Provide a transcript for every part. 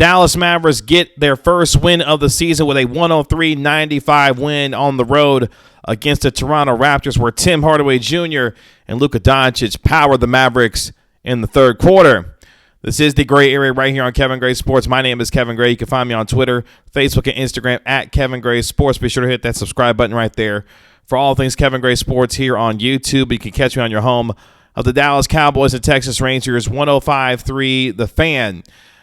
Dallas Mavericks get their first win of the season with a 103-95 win on the road against the Toronto Raptors, where Tim Hardaway Jr. and Luka Doncic powered the Mavericks in the third quarter. This is the Gray Area right here on Kevin Gray Sports. My name is Kevin Gray. You can find me on Twitter, Facebook, and Instagram at Kevin Gray Sports. Be sure to hit that subscribe button right there for all things Kevin Gray Sports here on YouTube. You can catch me on your home of the Dallas Cowboys and Texas Rangers, 105.3 The Fan.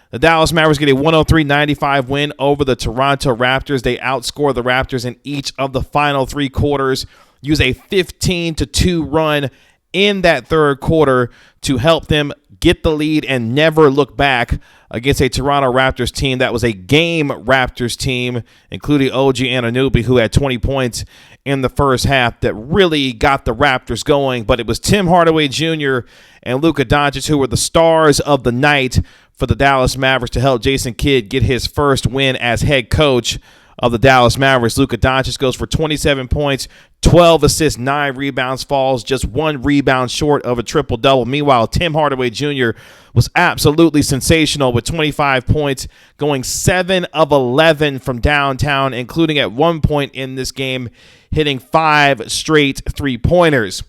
The Dallas Mavericks get a 103-95 win over the Toronto Raptors. They outscore the Raptors in each of the final three quarters, use a 15-2 run in that third quarter to help them get the lead and never look back against a Toronto Raptors team that was a game Raptors team, including OG Anunoby, who had 20 points in the first half that really got the Raptors going. But it was Tim Hardaway Jr. and Luka Doncic who were the stars of the night for the Dallas Mavericks to help Jason Kidd get his first win as head coach of the Dallas Mavericks. Luka Doncic goes for 27 points, 12 assists, 9 rebounds, falls just 1 rebound short of a triple-double. Meanwhile, Tim Hardaway Jr. was absolutely sensational with 25 points, going 7 of 11 from downtown, including at one point in this game hitting 5 straight three-pointers.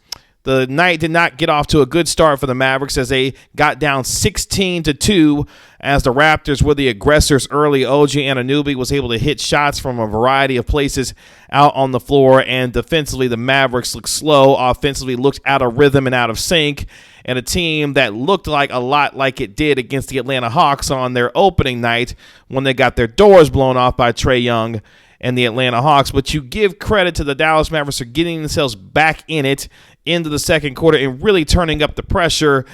The night did not get off to a good start for the Mavericks as they got down 16-2 as the Raptors were the aggressors early. OG Anunoby was able to hit shots from a variety of places out on the floor, and defensively the Mavericks looked slow, offensively looked out of rhythm and out of sync, and a team that looked like a lot like it did against the Atlanta Hawks on their opening night when they got their doors blown off by Trae Young and the Atlanta Hawks. But you give credit to the Dallas Mavericks for getting themselves back in it into the second quarter and really turning up the pressure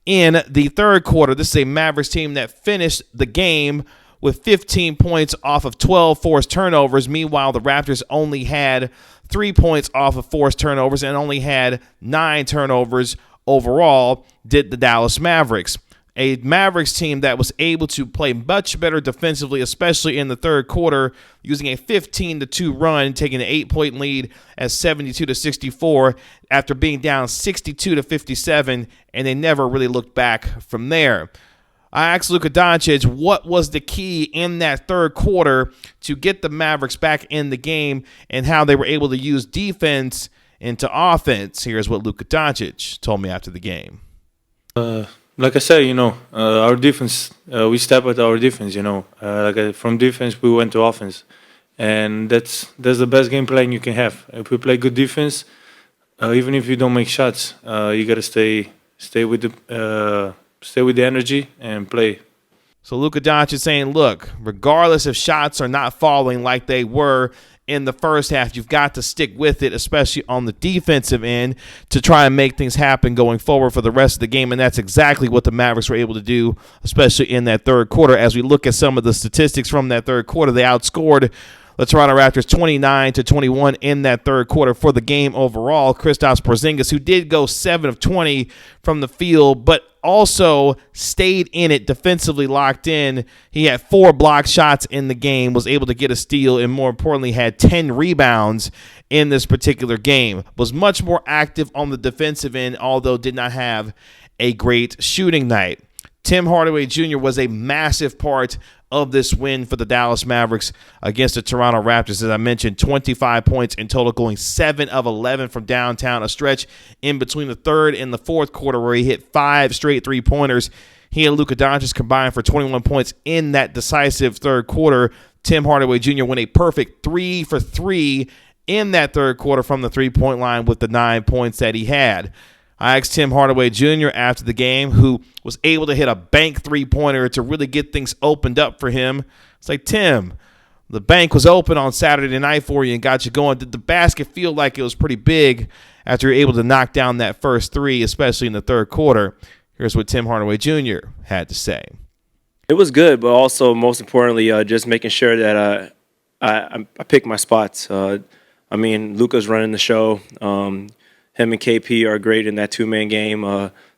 in the third quarter. This is a Mavericks team that finished the game with 15 points off of 12 forced turnovers. Meanwhile, the Raptors only had 3 points off of forced turnovers and only had 9 turnovers overall, did the Dallas Mavericks. A Mavericks team that was able to play much better defensively, especially in the third quarter, using a 15-2 run, taking an 8-point lead at 72-64 after being down 62-57, and they never really looked back from there. I asked Luka Doncic what was the key in that third quarter to get the Mavericks back in the game and how they were able to use defense into offense. Here's what Luka Doncic told me after the game. Like I said, our defense, we step at our defense, from defense, we went to offense. And that's the best game plan you can have. If we play good defense, even if you don't make shots, you got to stay with the energy and play. So Luka Doncic is saying, look, regardless if shots are not falling like they were in the first half, you've got to stick with it, especially on the defensive end, to try and make things happen going forward for the rest of the game. And that's exactly what the Mavericks were able to do, especially in that third quarter. As we look at some of the statistics from that third quarter, they outscored the Toronto Raptors 29-21 in that third quarter for the game overall. Kristaps Porzingis, who did go 7 of 20 from the field, but also stayed in it defensively locked in. He had 4 block shots in the game, was able to get a steal, and more importantly had 10 rebounds in this particular game. Was much more active on the defensive end, although did not have a great shooting night. Tim Hardaway Jr. was a massive part of this win for the Dallas Mavericks against the Toronto Raptors. As I mentioned, 25 points in total, going 7 of 11 from downtown, a stretch in between the third and the fourth quarter where he hit 5 straight three-pointers. He and Luka Doncic combined for 21 points in that decisive third quarter. Tim Hardaway Jr. went a perfect 3 for 3 in that third quarter from the three-point line with the 9 points that he had. I asked Tim Hardaway Jr. after the game, who was able to hit a bank three-pointer to really get things opened up for him. It's like, Tim, the bank was open on Saturday night for you and got you going. Did the basket feel like it was pretty big after you were able to knock down that first 3, especially in the third quarter? Here's what Tim Hardaway Jr. had to say. It was good, but also most importantly, just making sure that I picked my spots. Luka's running the show. Him and KP are great in that two-man game.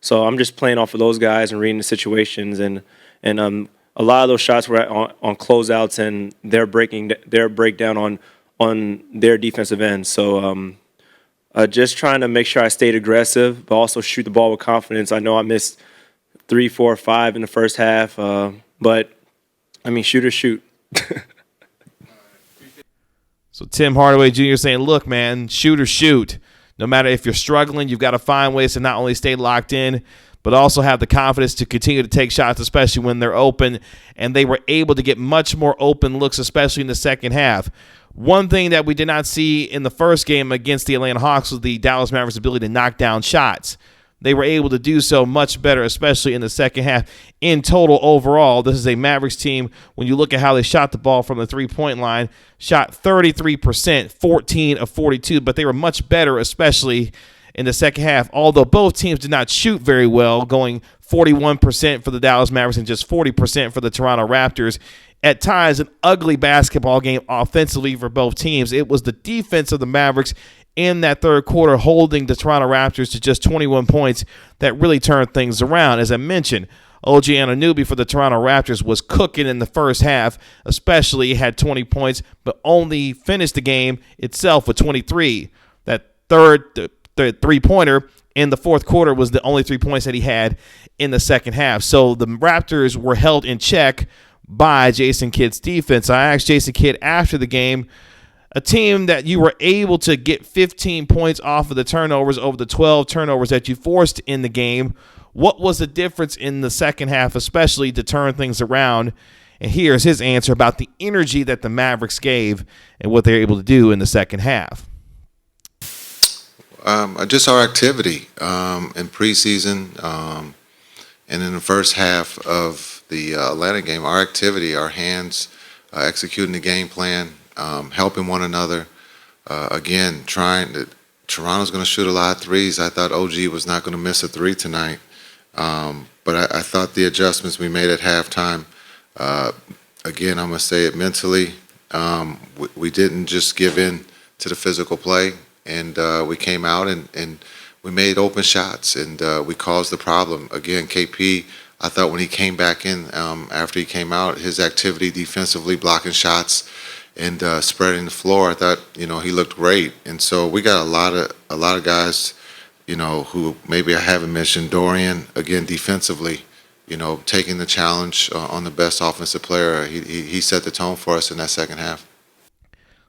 So I'm just playing off of those guys and reading the situations. And a lot of those shots were on closeouts and their breakdown on their defensive end. So just trying to make sure I stayed aggressive, but also shoot the ball with confidence. I know I missed 3, 4, 5 in the first half, but I mean, shoot or shoot. So Tim Hardaway Jr. saying, look, man, shoot or shoot. No matter if you're struggling, you've got to find ways to not only stay locked in, but also have the confidence to continue to take shots, especially when they're open. And they were able to get much more open looks, especially in the second half. One thing that we did not see in the first game against the Atlanta Hawks was the Dallas Mavericks' ability to knock down shots. They were able to do so much better, especially in the second half. In total, overall, this is a Mavericks team, when you look at how they shot the ball from the three-point line, shot 33%, 14 of 42, but they were much better, especially in the second half, although both teams did not shoot very well, going 41% for the Dallas Mavericks and just 40% for the Toronto Raptors. At times, an ugly basketball game offensively for both teams. It was the defense of the Mavericks in that third quarter holding the Toronto Raptors to just 21 points that really turned things around. As I mentioned, OG Anunoby for the Toronto Raptors was cooking in the first half, especially had 20 points, but only finished the game itself with 23. That third three-pointer in the fourth quarter was the only 3 points that he had in the second half. So the Raptors were held in check by Jason Kidd's defense. I asked Jason Kidd after the game, a team that you were able to get 15 points off of the turnovers over the 12 turnovers that you forced in the game, what was the difference in the second half, especially to turn things around? And here's his answer about the energy that the Mavericks gave and what they were able to do in the second half. Just our activity in preseason and in the first half of the Atlanta game, our activity, our hands, executing the game plan, helping one another. Again, Toronto's going to shoot a lot of threes. I thought OG was not going to miss a three tonight. But I thought the adjustments we made at halftime, again, I'm going to say it mentally, we didn't just give in to the physical play, and we came out and we made open shots, and we caused the problem. Again, KP, I thought when he came back in, after he came out, his activity defensively, blocking shots and spreading the floor, I thought, he looked great. And so we got a lot of guys, who maybe I haven't mentioned. Dorian, again, defensively, taking the challenge on the best offensive player. He set the tone for us in that second half.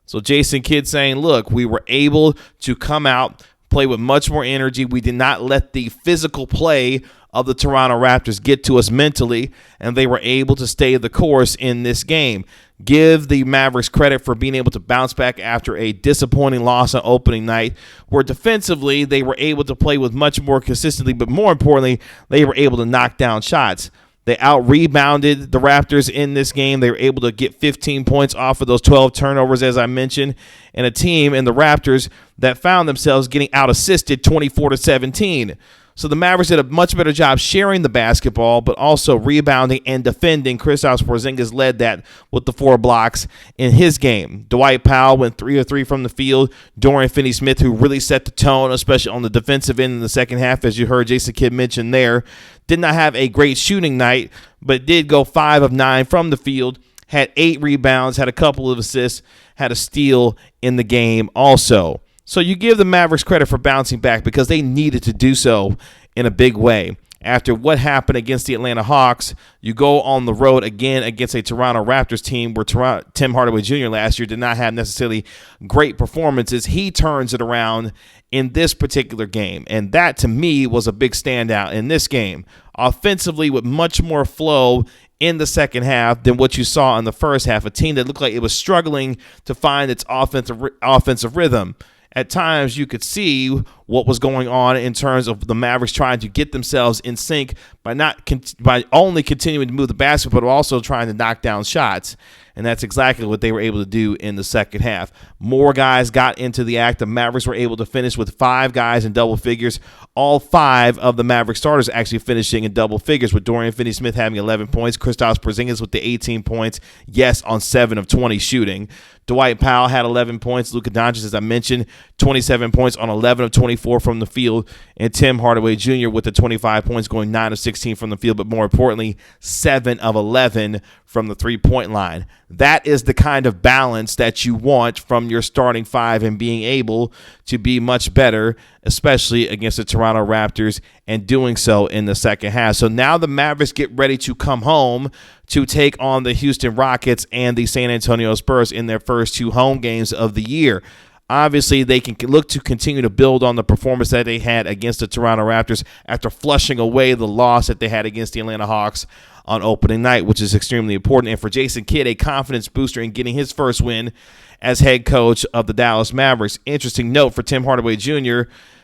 So Jason Kidd saying, look, we were able to come out, play with much more energy. We did not let the physical play of the Toronto Raptors get to us mentally, and they were able to stay the course in this game. Give the Mavericks credit for being able to bounce back after a disappointing loss on opening night, where defensively they were able to play with much more consistency, but more importantly, they were able to knock down shots. They out-rebounded the Raptors in this game. They were able to get 15 points off of those 12 turnovers, as I mentioned, and a team in the Raptors that found themselves getting out-assisted 24-17. So the Mavericks did a much better job sharing the basketball, but also rebounding and defending. Kristaps Porzingis led that with the 4 blocks in his game. Dwight Powell went 3 of 3 from the field. Dorian Finney-Smith, who really set the tone, especially on the defensive end in the second half, as you heard Jason Kidd mention there, did not have a great shooting night, but did go 5 of 9 from the field, had 8 rebounds, had a couple of assists, had a steal in the game also. So you give the Mavericks credit for bouncing back because they needed to do so in a big way. After what happened against the Atlanta Hawks, you go on the road again against a Toronto Raptors team where Tim Hardaway Jr. last year did not have necessarily great performances. He turns it around in this particular game, and that to me was a big standout in this game. Offensively, with much more flow in the second half than what you saw in the first half, a team that looked like it was struggling to find its offensive rhythm. At times, you could see what was going on in terms of the Mavericks trying to get themselves in sync by only continuing to move the basketball, but also trying to knock down shots. And that's exactly what they were able to do in the second half. More guys got into the act. The Mavericks were able to finish with 5 guys in double figures. All 5 of the Mavericks starters actually finishing in double figures, with Dorian Finney-Smith having 11 points, Kristaps Porzingis with the 18 points, yes, on 7 of 20 shooting. Dwight Powell had 11 points. Luka Doncic, as I mentioned, 27 points on 11 of 24 24 from the field, and Tim Hardaway Jr. with the 25 points, going 9 of 16 from the field, but more importantly, 7 of 11 from the three-point line. That is the kind of balance that you want from your starting five and being able to be much better, especially against the Toronto Raptors, and doing so in the second half. So now the Mavericks get ready to come home to take on the Houston Rockets and the San Antonio Spurs in their first two home games of the year. Obviously, they can look to continue to build on the performance that they had against the Toronto Raptors after flushing away the loss that they had against the Atlanta Hawks on opening night, which is extremely important. And for Jason Kidd, a confidence booster in getting his first win as head coach of the Dallas Mavericks. Interesting note for Tim Hardaway Jr.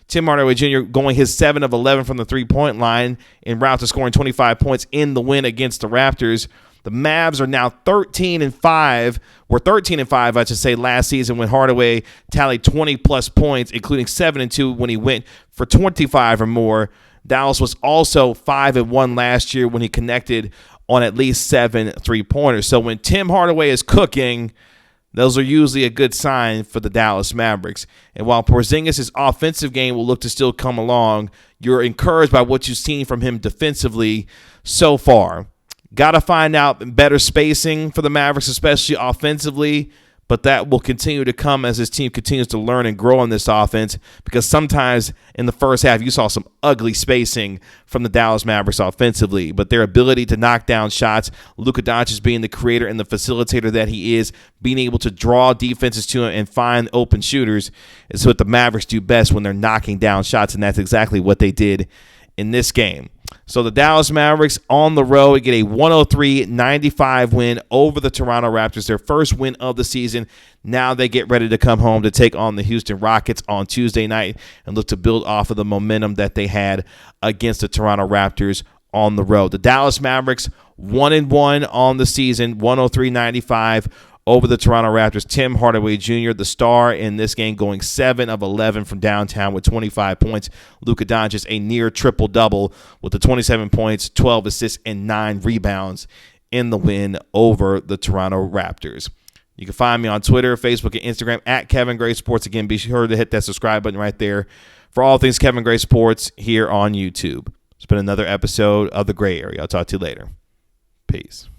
Tim Hardaway Jr. going his 7 of 11 from the three-point line en route to scoring 25 points in the win against the Raptors. The Mavs are now 13-5. Were 13-5, I should say, last season when Hardaway tallied 20-plus points, including 7-2 when he went for 25 or more. Dallas was also 5-1 last year when he connected on at least 7 three-pointers. So when Tim Hardaway is cooking, those are usually a good sign for the Dallas Mavericks. And while Porzingis' offensive game will look to still come along, you're encouraged by what you've seen from him defensively so far. Got to find out better spacing for the Mavericks, especially offensively, but that will continue to come as this team continues to learn and grow on this offense, because sometimes in the first half you saw some ugly spacing from the Dallas Mavericks offensively, but their ability to knock down shots, Luka Doncic being the creator and the facilitator that he is, being able to draw defenses to him and find open shooters is what the Mavericks do best when they're knocking down shots, and that's exactly what they did in this game. So the Dallas Mavericks on the road get a 103-95 win over the Toronto Raptors, their first win of the season. Now they get ready to come home to take on the Houston Rockets on Tuesday night and look to build off of the momentum that they had against the Toronto Raptors on the road. The Dallas Mavericks 1-1 on the season, 103-95 over the Toronto Raptors. Tim Hardaway Jr., the star in this game, going 7 of 11 from downtown with 25 points. Luka Doncic, a near triple-double with the 27 points, 12 assists, and 9 rebounds in the win over the Toronto Raptors. You can find me on Twitter, Facebook, and Instagram at Kevin Gray Sports. Again, be sure to hit that subscribe button right there for all things Kevin Gray Sports here on YouTube. It's been another episode of The Gray Area. I'll talk to you later. Peace.